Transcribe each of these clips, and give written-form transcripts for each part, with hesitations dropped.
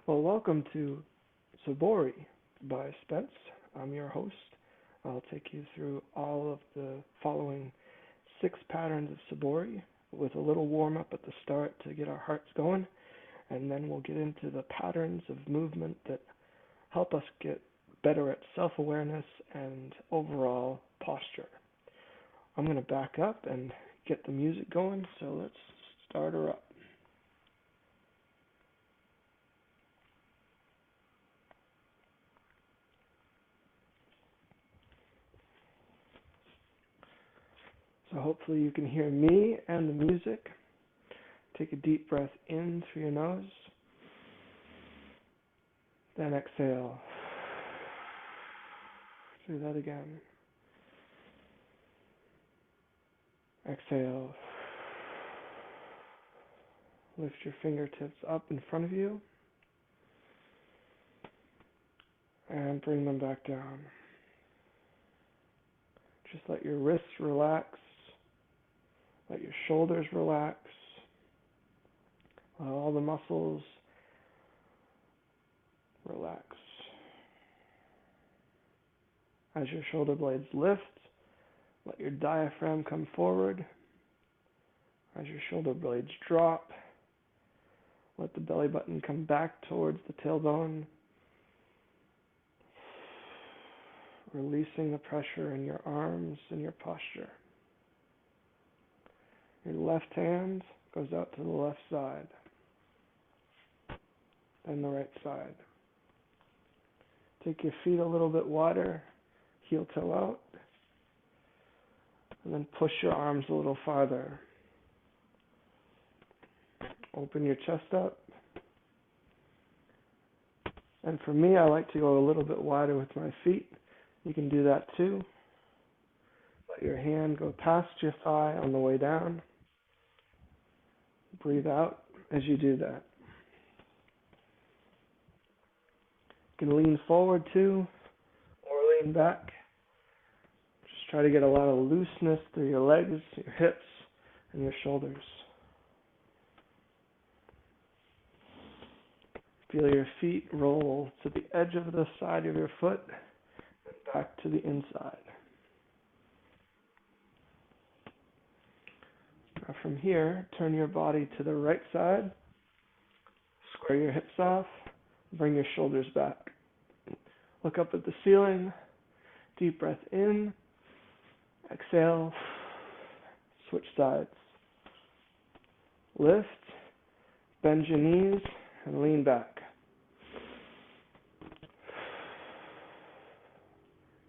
Well, welcome to Sobori by Spence. I'm your host. I'll take you through all of the following 6 patterns of Sobori with a little warm up at the start to get our hearts going, and then we'll get into the patterns of movement that help us get better at self-awareness and overall posture. I'm going to back up and get the music going, so let's start her up. So hopefully you can hear me and the music. Take a deep breath in through your nose, then exhale. Do that again. Exhale. Lift your fingertips up in front of you and bring them back down. Just let your wrists relax. Let your shoulders relax. Let all the muscles relax. As your shoulder blades lift, let your diaphragm come forward. As your shoulder blades drop, let the belly button come back towards the tailbone, releasing the pressure in your arms and your posture. Your left hand goes out to the left side, then the right side. Take your feet a little bit wider, heel toe out, and then push your arms a little farther. Open your chest up. And for me, I like to go a little bit wider with my feet. You can do that too. Let your hand go past your thigh on the way down. Breathe out as you do that. You can lean forward too, or lean back. Just try to get a lot of looseness through your legs, your hips, and your shoulders. Feel your feet roll to the edge of the side of your foot and back to the inside. Now from here, turn your body to the right side, square your hips off, bring your shoulders back. Look up at the ceiling, deep breath in, exhale, switch sides. Lift, bend your knees, and lean back.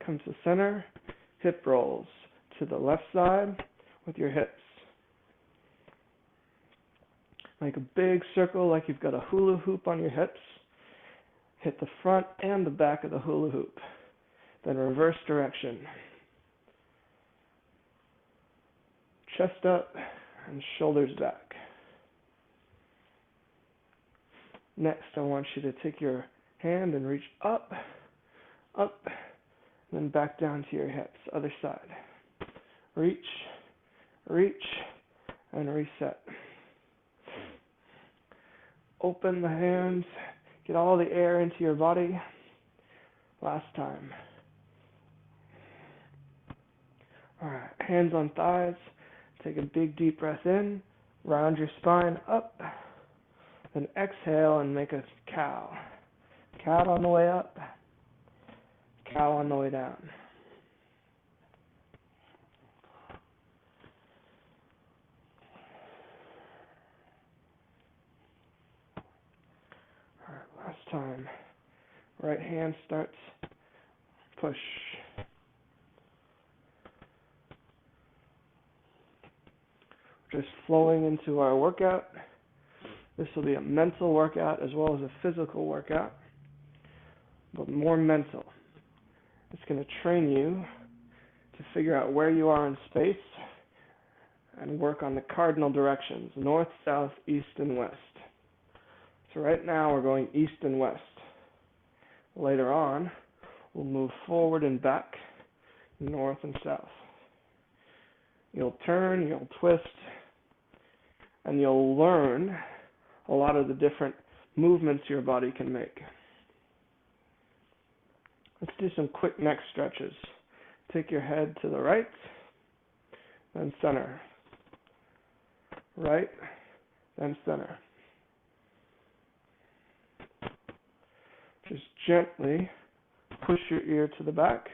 Come to center, hip rolls to the left side with your hips. Make a big circle like you've got a hula hoop on your hips. Hit the front and the back of the hula hoop. Then reverse direction. Chest up and shoulders back. Next, I want you to take your hand and reach up, up, and then back down to your hips. Other side. Reach, reach, and reset. Open the hands. Get all the air into your body. Last time. Alright, hands on thighs. Take a big deep breath in. Round your spine up. Then exhale and make a cow. Cow on the way up. Cow on the way down. Alright, last time. Right hand starts. Push. Just flowing into our workout. This will be a mental workout as well as a physical workout, but more mental. It's going to train you to figure out where you are in space and work on the cardinal directions, north, south, east, and west. So right now we're going east and west. Later on, we'll move forward and back, north and south. You'll turn, you'll twist, and you'll learn a lot of the different movements your body can make. Let's do some quick neck stretches. Take your head to the right, then center. Right, then center. Just gently push your ear to the back.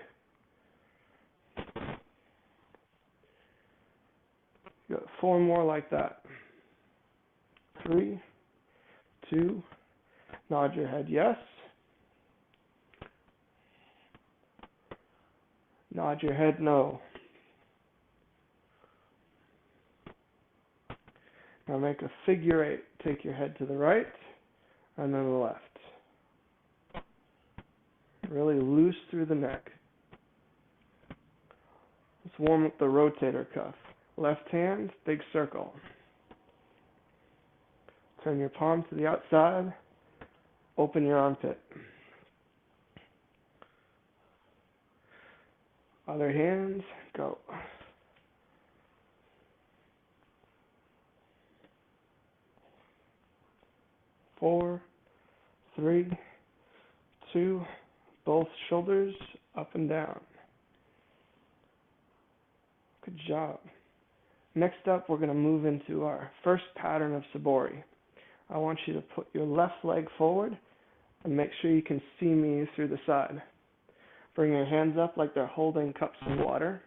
You got 4 more like that. 3, 2, nod your head yes. Nod your head no. Now make a figure 8. Take your head to the right and then the left. Really loose through the neck. Let's warm up the rotator cuff. Left hand, big circle. Turn your palm to the outside. Open your armpit. Other hand, go. Four, 3, 2, both shoulders up and down. Good job. Next up, we're going to move into our first pattern of Sobori. I want you to put your left leg forward and make sure you can see me through the side. Bring your hands up like they're holding cups of water.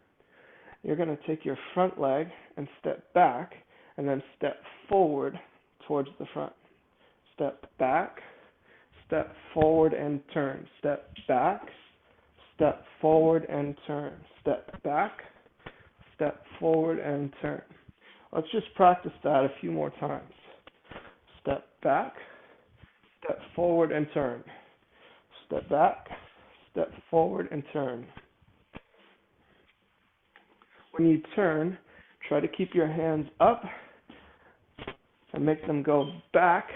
You're going to take your front leg and step back and then step forward towards the front. Step back, step forward and turn. Step back, step forward and turn. Step back, step forward and turn. Let's just practice that a few more times. Step back, step forward and turn. Step back, step forward and turn. When you turn, try to keep your hands up and make them go back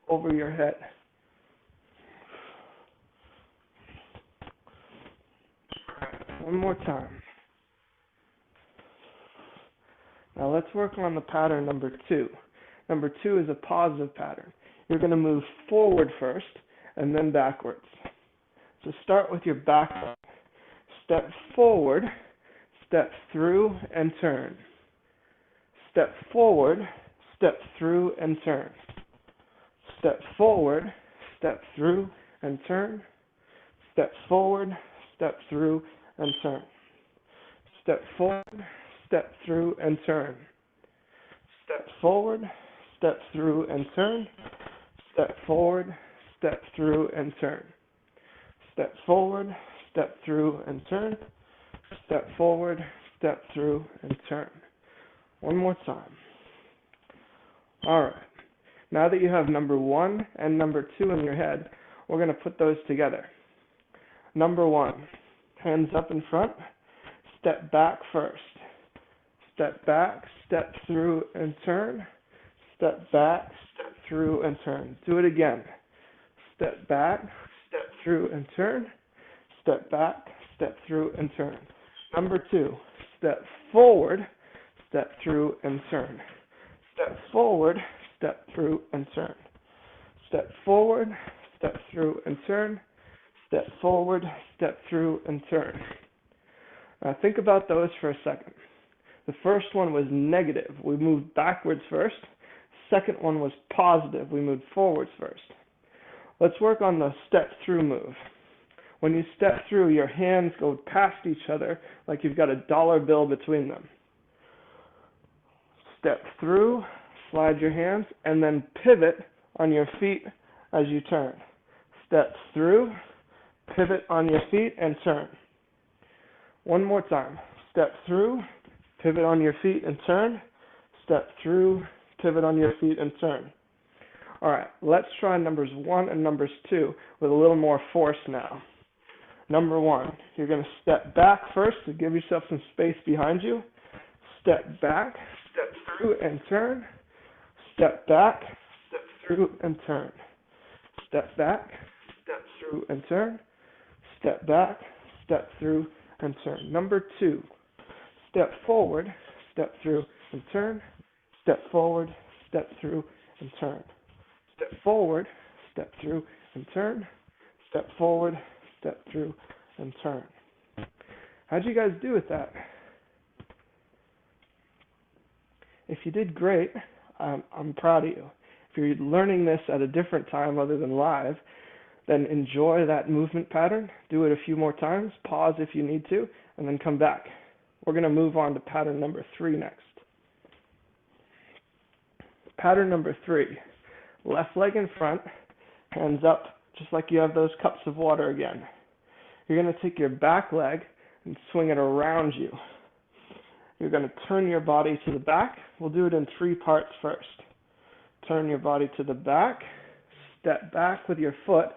over your head. One more time. Now let's work on the pattern number 2. Number 2 is a positive pattern. You're going to move forward first and then backwards. So start with your back leg. Step forward, step through and turn. Step forward, step through and turn. Step forward, step through and turn. Step forward, step through and turn. Step forward, step through and turn. Step forward, step through and turn. Step forward, step through and turn. Step forward, step through and turn. Step forward, step through and turn. One more time. All right. Now that you have number 1 and number 2 in your head, we're going to put those together. Number 1, hands up in front, step back first. Step back, step through and turn. Step back, step through and turn. Do it again. Step back, step through and turn. Step back, step through and turn. Number 2, step forward, step through and turn. Step forward, step through and turn. Step forward, step through and turn. Step forward, step through and turn. Now think about those for a second. The first one was negative. We moved backwards first. Second one was positive. We moved forwards first. Let's work on the step through move. When you step through, your hands go past each other like you've got a dollar bill between them. Step through, slide your hands, and then pivot on your feet as you turn. Step through, pivot on your feet, and turn. One more time. Step through, pivot on your feet, and turn. Step through, pivot on your feet, and turn. All right, let's try numbers 1 and numbers 2 with a little more force now. Number 1, you're going to step back first to give yourself some space behind you. Step back, step through and turn. Step back, step through and turn. Step back, step through and turn. Step back, step through and turn. Number 2, step forward, step through and turn. Step forward, step through and turn. Step forward, step through and turn, step forward, step through and turn. How'd you guys do with that? If you did great, I'm proud of you. If you're learning this at a different time other than live, then enjoy that movement pattern. Do it a few more times. Pause if you need to, and then come back. We're going to move on to pattern number 3 next. Pattern number 3. Left leg in front, hands up, just like you have those cups of water again. You're going to take your back leg and swing it around you. You're going to turn your body to the back. We'll do it in 3 parts first. Turn your body to the back, step back with your foot,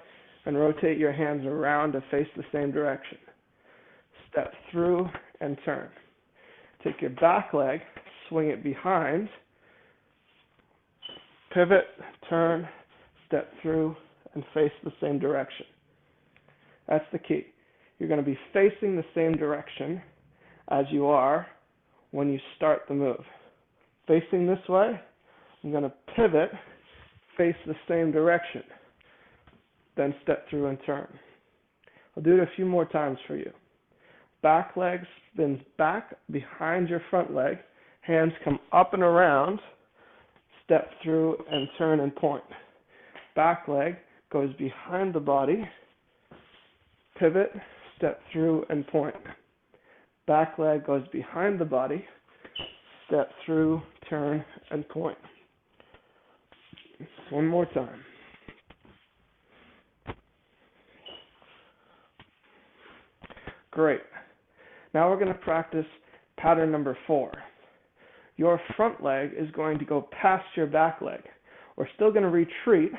and rotate your hands around to face the same direction. Step through and turn. Take your back leg, swing it behind, pivot, turn, step through, and face the same direction. That's the key. You're going to be facing the same direction as you are when you start the move. Facing this way, I'm going to pivot, face the same direction, then step through and turn. I'll do it a few more times for you. Back leg spins back behind your front leg, hands come up and around, step through and turn and point. Back leg goes behind the body, pivot, step through and point. Back leg goes behind the body, step through, turn, and point. One more time. Great. Now we're going to practice pattern number 4. Your front leg is going to go past your back leg. We're still going to retreat,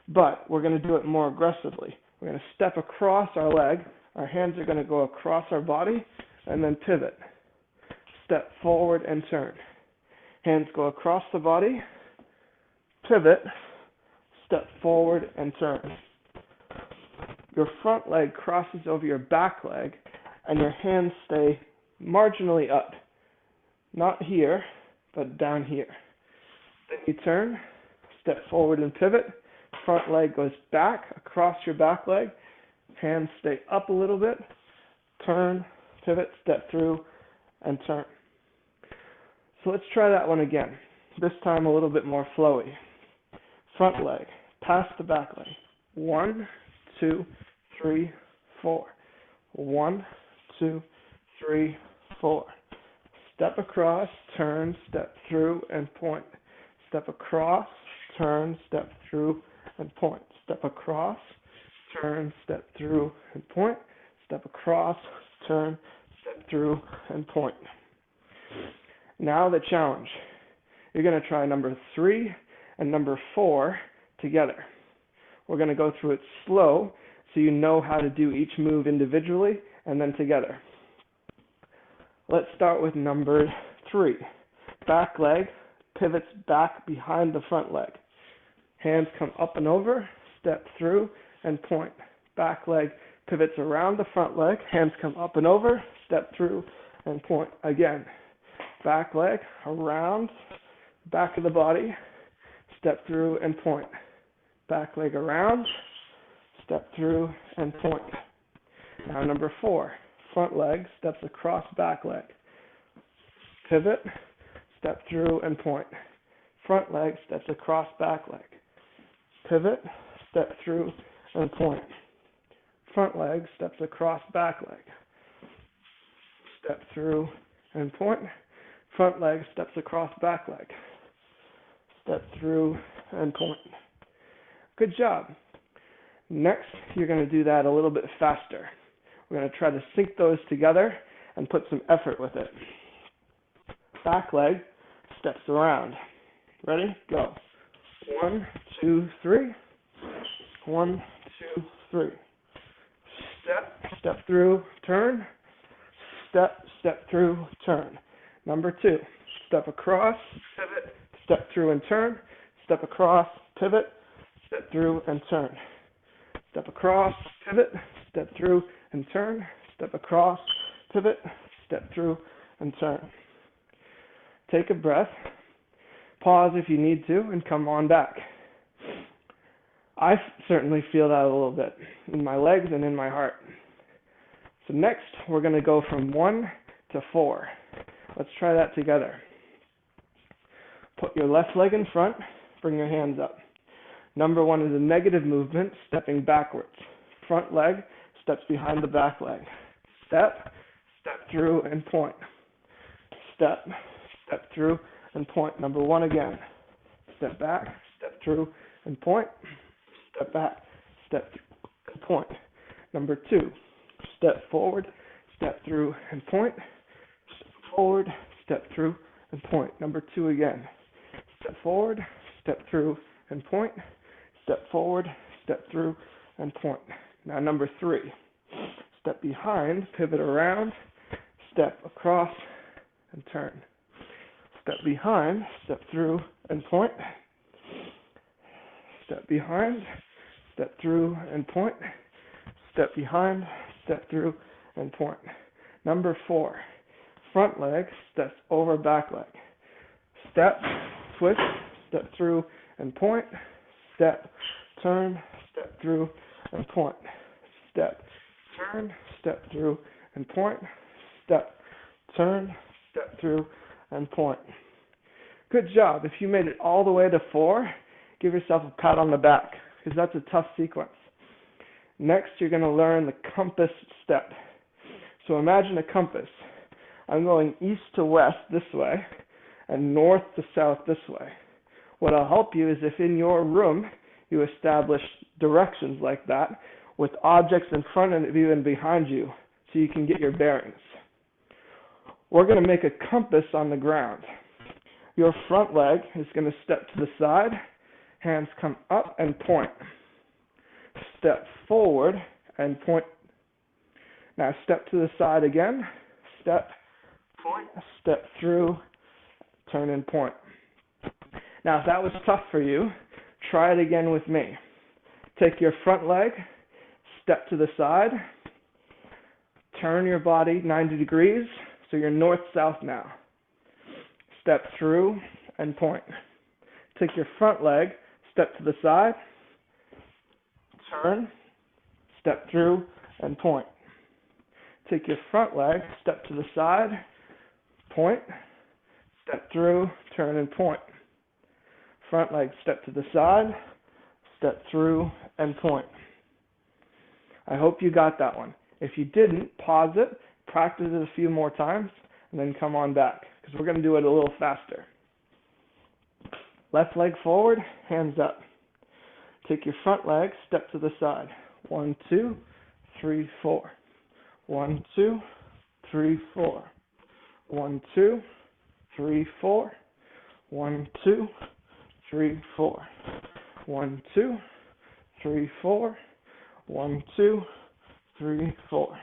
but we're going to do it more aggressively. We're going to step across our leg. Our hands are going to go across our body, and then pivot. Step forward and turn. Hands go across the body, pivot, step forward and turn. Your front leg crosses over your back leg, and your hands stay marginally up. Not here, but down here. Then you turn, step forward and pivot. Front leg goes back across your back leg. Hands stay up a little bit. Turn, pivot, step through, and turn. So let's try that one again. This time a little bit more flowy. Front leg, past the back leg. 1, 2, 3, 4. 1, 2, 3, 4. Step across, turn, step through, and point. Step across, turn, step through, and point. Step across, turn, step through, and point. Step across, turn, step through, and point. Now the challenge. You're going to try number 3 and number 4 together. We're going to go through it slow so you know how to do each move individually and then together. Let's start with number 3. Back leg pivots back behind the front leg. Hands come up and over, step through, and point. Back leg pivots around the front leg. Hands come up and over, step through, and point. Again, back leg around, back of the body, step through, and point. Back leg around, step through, and point. Now number 4. Front leg steps across back leg. Pivot, step through, and point. Front leg steps across back leg. Pivot, step through, and point. Front leg steps across back leg. Step through, and point. Front leg steps across back leg. Step through, and point. Good job. Next, you're going to do that a little bit faster. We're going to try to sync those together and put some effort with it. Back leg steps around. Ready? Go. 1, 2, 3. 1, 2, 3. Step through, turn. Step through, turn. Number 2. Step across, pivot, step through and turn. Step across, pivot, step through and turn. Step across, pivot, step through and turn. Step across, pivot, step through and turn. Take a breath. Pause if you need to and come on back. certainly feel that a little bit in my legs and in my heart. So next, we're going to go from 1 to 4. Let's try that together. Put your left leg in front, bring your hands up. Number 1 is a negative movement, stepping backwards. Front leg steps behind the back leg. Step, step through, and point. Step, step through, and point. Number 1 again. Step back, step through, and point. Step back, step through, and point. Number 2, step forward, step through, and point. Step forward, step through, and point. Number 2 again. Step forward, step through, and point. Step forward, step through, and point. Now number 3, step behind, pivot around, step across, and turn. Step behind, step through, and point. Step behind, step through, and point. Step behind, step through, and point. Number 4, front leg steps over back leg. Step, twist, step through, and point. Step, turn, step through, and point. Step, turn, step through, and point. Step, turn, step through, and point. Good job. If you made it all the way to 4, give yourself a pat on the back, because that's a tough sequence. Next, you're going to learn the compass step. So imagine a compass. I'm going east to west this way, and north to south this way. What'll help you is if in your room you establish directions like that with objects in front of you and behind you so you can get your bearings. We're going to make a compass on the ground. Your front leg is going to step to the side, hands come up and point. Step forward and point. Now step to the side again, step, point, step through, turn and point. Now if that was tough for you, try it again with me. Take your front leg, step to the side, turn your body 90 degrees, so you're north-south now. Step through and point. Take your front leg, step to the side, turn, step through, and point. Take your front leg, step to the side, point, step through, turn, and point. Front leg, step to the side, step through, and point. I hope you got that one. If you didn't, pause it, practice it a few more times, and then come on back, because we're going to do it a little faster. Left leg forward, hands up. Take your front leg, step to the side. 1, 2, 3, 4. 1, 2, 3, 4. 1, 2, 3, 4. 1, 2, 3, 4. 1, 2, 3, 4. 1, 2, 3, 4.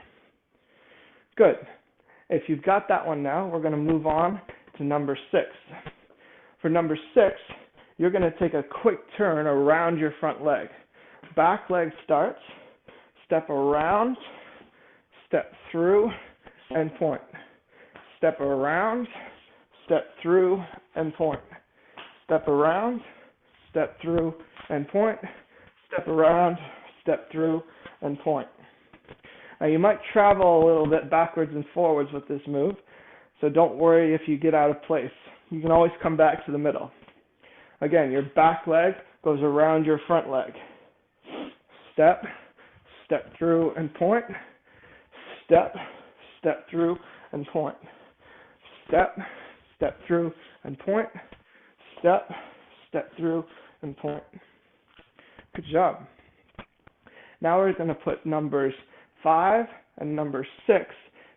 Good. If you've got that one now, we're going to move on to number 6. For number 6, you're going to take a quick turn around your front leg. Back leg starts, step around, step through, and point. Step around, step through, and point. Step around, step through, and point. Step around, step through, and point. Now you might travel a little bit backwards and forwards with this move, so don't worry if you get out of place. You can always come back to the middle. Again, your back leg goes around your front leg. Step, step through and point. Step, step through and point. Step, step through and point. Step, step through and point. Good job. Now we're going to put numbers 5 and number 6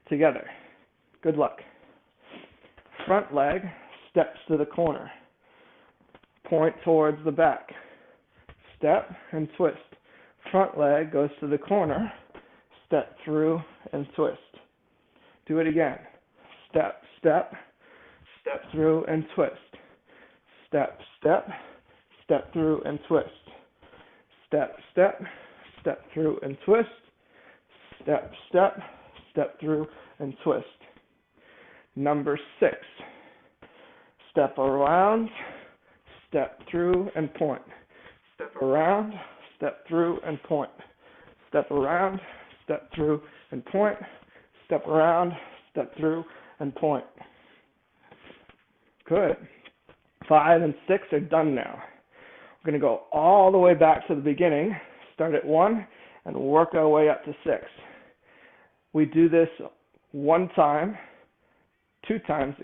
together. Good luck. Front leg steps to the corner. Point towards the back. Step and twist. Front leg goes to the corner. Step through and twist. Do it again. Step, step, step through and twist. Step, step, step through and twist. Step, step, step through and twist. Step, step, step through and twist. Number 6. Step around, step through and point. Step around, step through and point. Step around, step through and point. Step around, step through and point. Good. 5 and 6 are done now. We're going to go all the way back to the beginning, start at 1, and work our way up to 6. We do this two times,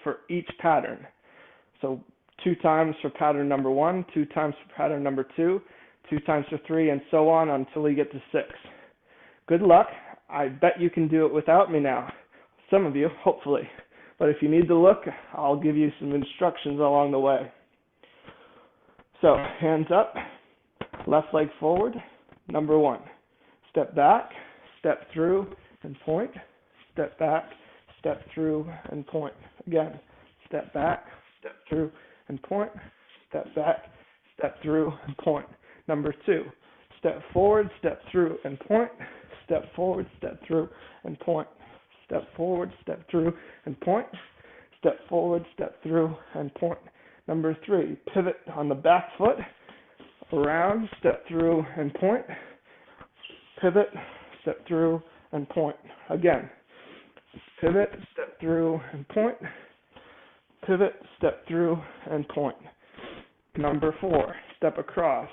for each pattern. So 2 times for pattern number 1, 2 times for pattern number 2, 2 times for 3, and so on until you get to 6. Good luck. I bet you can do it without me now. Some of you, hopefully. But if you need to look, I'll give you some instructions along the way. So, hands up, left leg forward, number 1. Step back, step through, and point. Step back, step through, and point. Again, step back, step through, and point. Step back, step through, and point. Number 2, step forward, step through, and point. Step forward, step through, and point. Step forward, step through, and point. Step forward, step through, and point. Number 3, pivot on the back foot, around, step through, and point. Pivot, step through, and point. Again, pivot, step through, and point. Pivot, step through, and point. Number 4, step across.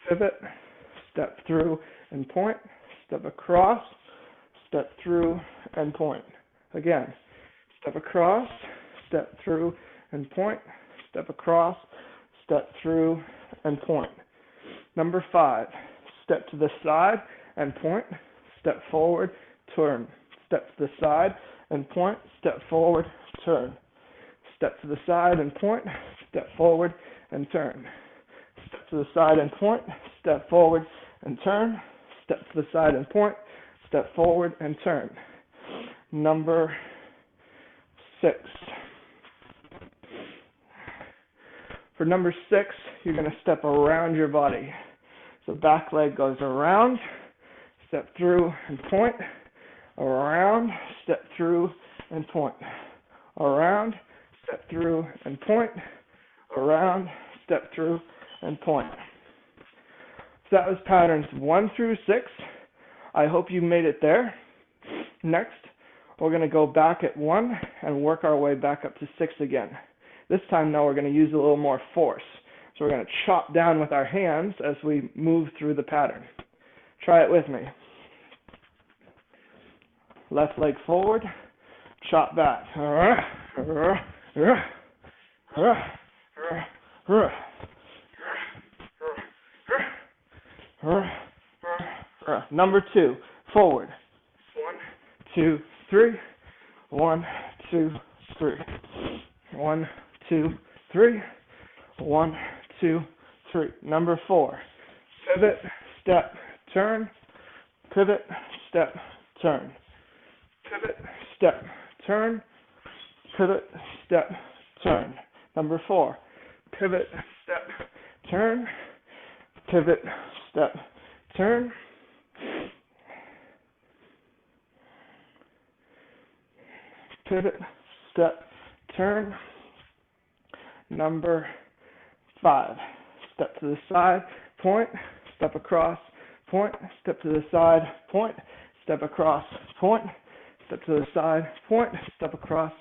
Pivot, step through, and point. Step across, step through, and point. Again, step across, step through, and point. Step across, step through, and point. Number 5, step to the side and point. Step forward, turn. Step to the side and point. Step forward, turn. Step to the side and point. Step forward and turn. Step to the side and point. Step forward and turn. Step to the side and point. Step forward and turn. Number 6. For number 6, you're going to step around your body. So back leg goes around, step through and point, around, step through and point, around, step through and point, around, step through and point. So that was patterns 1 through 6. I hope you made it there. Next, we're going to go back at 1 and work our way back up to 6 again. This time, though, we're going to use a little more force. So we're going to chop down with our hands as we move through the pattern. Try it with me. Left leg forward, chop back. Number 2, forward. 1, 2, 3. 1, 2, 3. 1, 2, 3. 1, 2, 3. Number 4, pivot, step, turn. Pivot, step, turn. Pivot, step, turn. Pivot, step, turn. Number 4, pivot, step, turn. Pivot, step, turn. Pivot, step, turn. Number 5, step to the side, point, step across, point, step to the side, point, step across, point, step to the side, point, step across,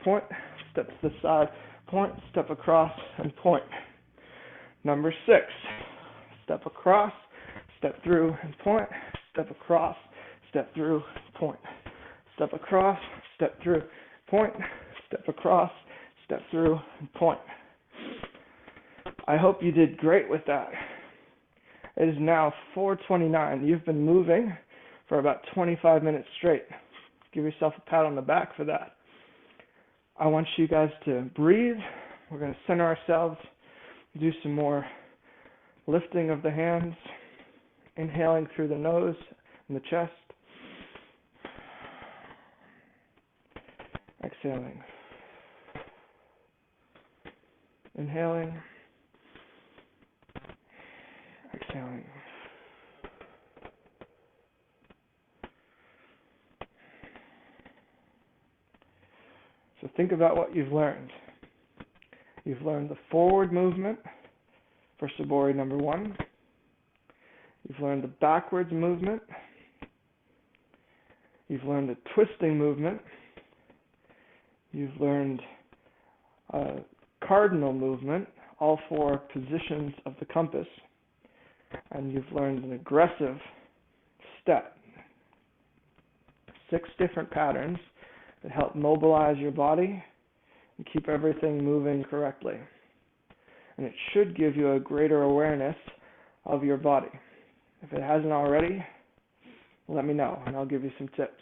point, step to the side, point, step across, and point. Number 6, step across, step through, and point, step across, step through, point, step across, step through, point, step across, step through, and point. I hope you did great with that. It is now 4:29. You've been moving for about 25 minutes straight. Give yourself a pat on the back for that. I want you guys to breathe. We're going to center ourselves, do some more lifting of the hands, inhaling through the nose and the chest, exhaling, inhaling, exhaling. So think about what you've learned. You've learned the forward movement for Sobori number 1. You've learned the backwards movement. You've learned the twisting movement. You've learned a cardinal movement, all 4 positions of the compass. And you've learned an aggressive step. 6 different patterns that help mobilize your body and keep everything moving correctly. And it should give you a greater awareness of your body. If it hasn't already, let me know and I'll give you some tips.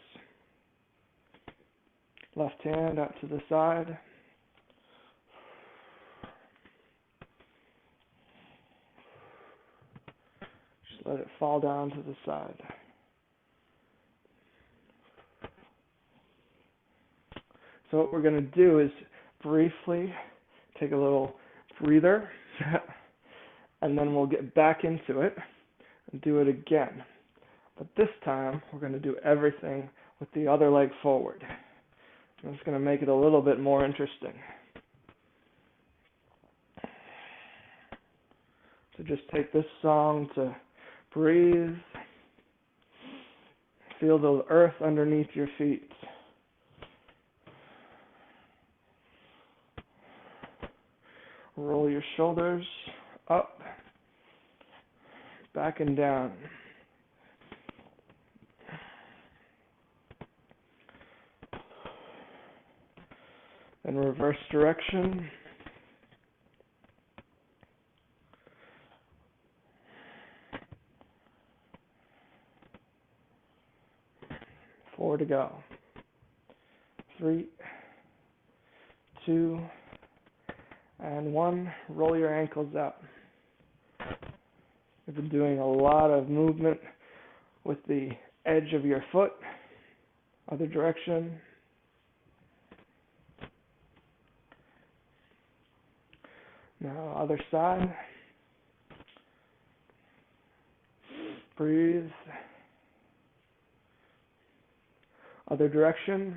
Left hand out to the side. Just let it fall down to the side. So what we're going to do is briefly take a little breather, and then we'll get back into it and do it again. But this time, we're going to do everything with the other leg forward. And it's going to make it a little bit more interesting. So just take this song to breathe. Feel the earth underneath your feet. Roll your shoulders up, back and down. Then reverse direction. Four to go. 3, 2, and 1. Roll your ankles out. You've been doing a lot of movement with the edge of your foot. Other direction. Now other side. Breathe. Other direction.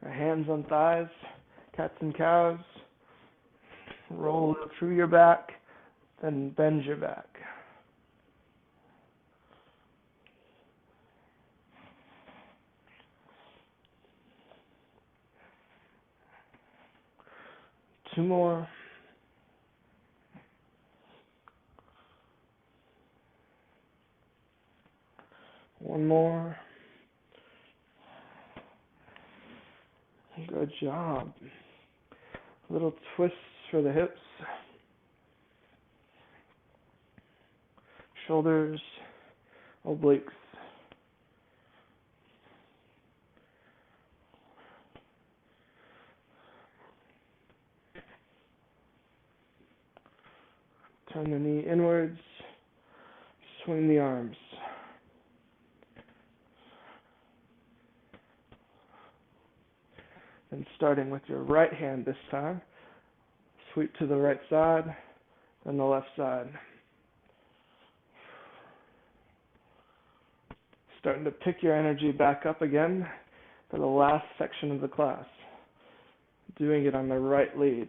Hands on thighs, cats and cows. Roll through your back, then bend your back. Two more. One more. Good job. Little twists for the hips. Shoulders, obliques. Turn the knee inwards. Swing the arms. And starting with your right hand this time, sweep to the right side, then the left side. Starting to pick your energy back up again for the last section of the class. Doing it on the right lead.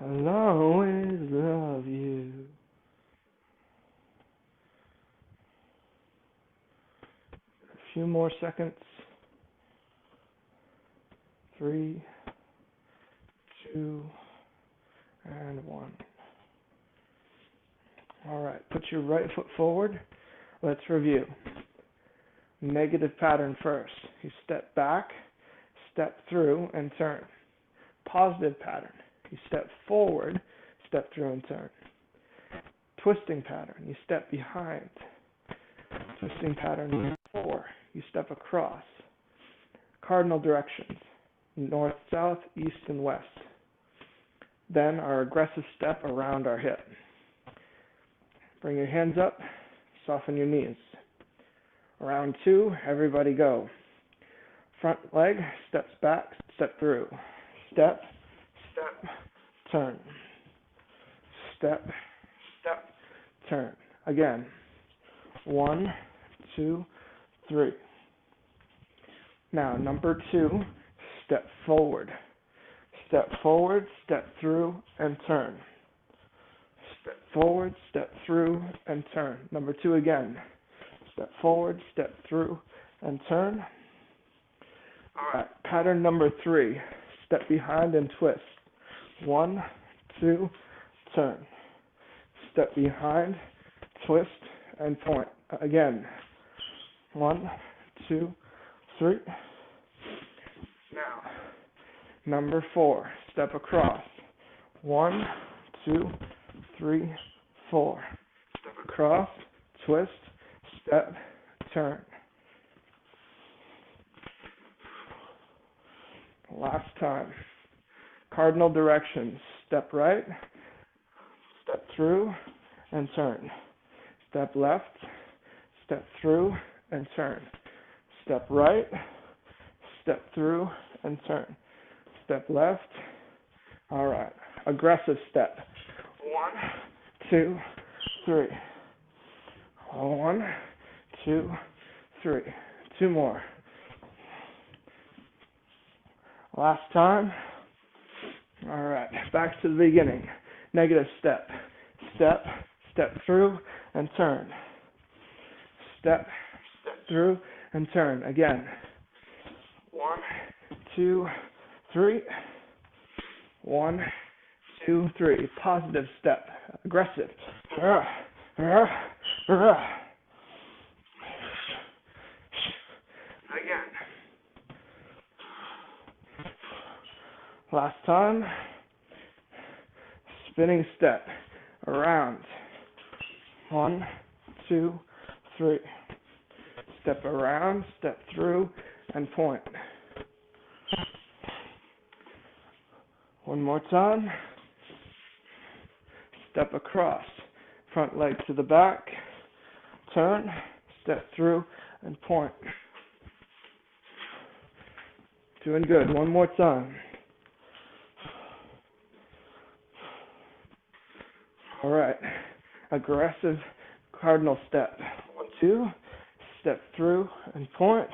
I'll always love you. A few more seconds. 3, 2, and 1. All right, put your right foot forward. Let's review. Negative pattern first. You step back, step through, and turn. Positive pattern. You step forward, step through, and turn. Twisting pattern. You step behind. Twisting pattern 4. You step across. Cardinal directions. North, south, east, and west. Then our aggressive step around our hip. Bring your hands up. Soften your knees. Round 2, everybody go. Front leg, steps back, step through. Step, step, turn. step, step, turn. Again. 1, 2, 3. Now, number 2, step forward. Step forward, step through, and turn. Step forward, step through, and turn. Number 2 again. Step forward, step through, and turn. Alright, pattern number 3. Step behind and twist. 1, 2, turn. Step behind, twist, and point. Again. 1, 2, 3. Now, number 4. Step across. 1, 2, 3, 4. Step across, twist, step, turn. Last time. Cardinal directions. Step right, step through, and turn. Step left, step through, and turn. Step right, step through, and turn. Step left. Alright. Aggressive step. 1, 2, 3. 1, 2, 3. 2 more. Last time. Alright, back to the beginning. Negative step. Step, step through, and turn. Step, step through, and turn. Again. 1, 2, 3. 1, 2, 3. Positive step. Aggressive. Again. Last time. Spinning step. Around. 1, 2, 3. Step around, step through, and point. One more time. Step across. Front leg to the back. Turn, step through, and point. Doing good. One more time. Alright. Aggressive cardinal step. 1, 2. Step through and point.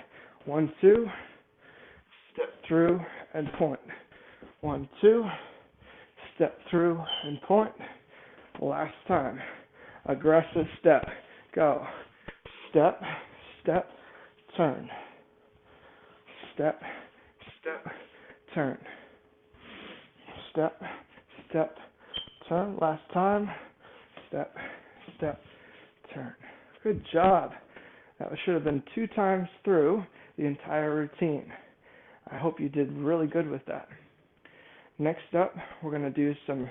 1, 2. Step through and point. 1, 2. Step through and point. Last time. Aggressive step. Go. Step, step, turn. Step, step, turn. Step, step, turn. Last time. Step, step, turn. Good job. That should have been 2 times through the entire routine. I hope you did really good with that. Next up, we're going to do some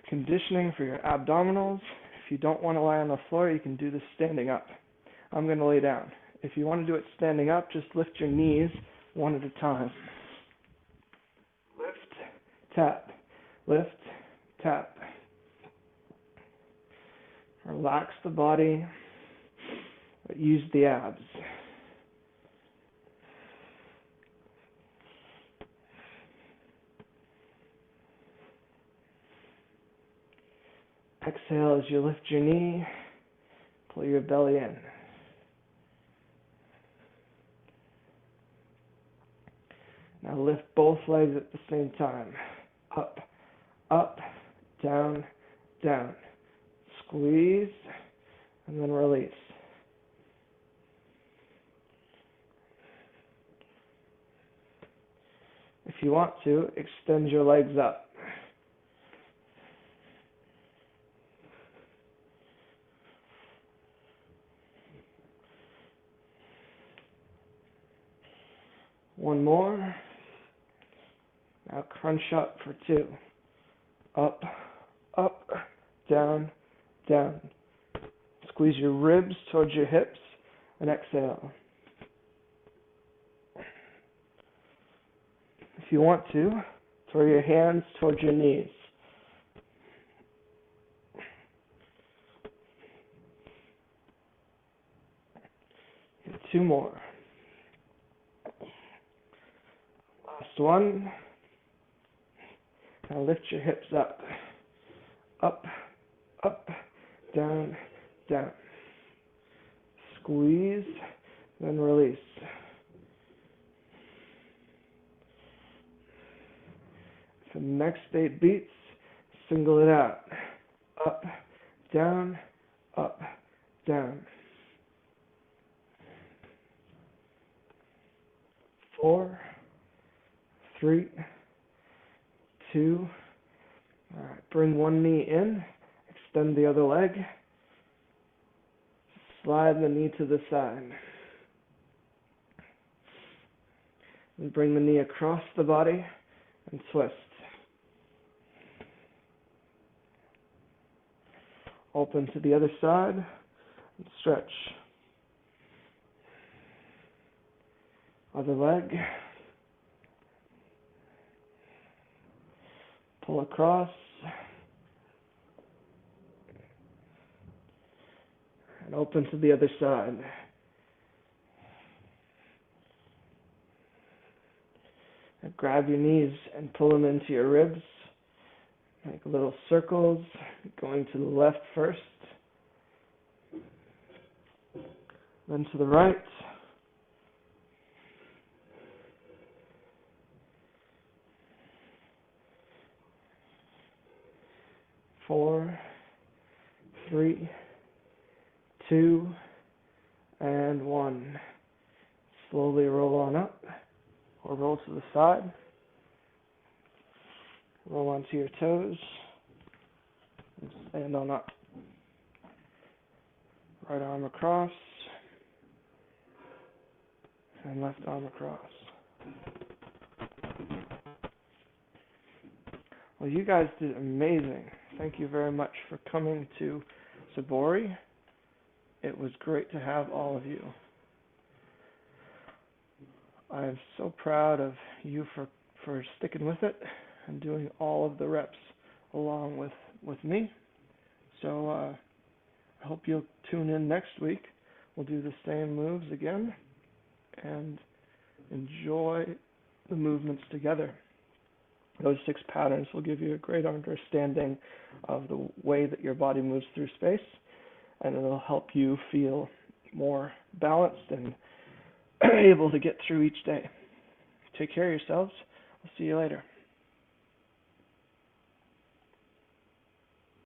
conditioning for your abdominals. If you don't want to lie on the floor, you can do this standing up. I'm going to lay down. If you want to do it standing up, just lift your knees one at a time. Lift, tap, lift, tap. Relax the body, but use the abs. Exhale as you lift your knee, pull your belly in. Now lift both legs at the same time. Up, up, down, down. Squeeze, and then release. If you want to, extend your legs up. One more. Now crunch up for 2. Up, up, down, down. Squeeze your ribs towards your hips and exhale. If you want to, throw your hands towards your knees. And 2 more. Last one. Now lift your hips up. Up, down, down. Squeeze, then release. For the next 8 beats, single it out. Up, down, up, down. 4, 3, 2. All right, bring one knee in, extend the other leg. Slide the knee to the side. And bring the knee across the body and twist. Open to the other side and stretch. Other leg. Pull across. And open to the other side. And grab your knees and pull them into your ribs. Make little circles, going to the left first, then to the right. Four, 3, 2, and 1. Slowly roll on up, or roll to the side. Roll onto your toes, and stand on up. Right arm across, and left arm across. Well, you guys did amazing. Thank you very much for coming to Sobori. It was great to have all of you. I am so proud of you for sticking with it and doing all of the reps along with me. So I hope you'll tune in next week. We'll do the same moves again and enjoy the movements together. Those 6 patterns will give you a great understanding of the way that your body moves through space, and it'll help you feel more balanced and able to get through each day. Take care of yourselves. I'll see you later.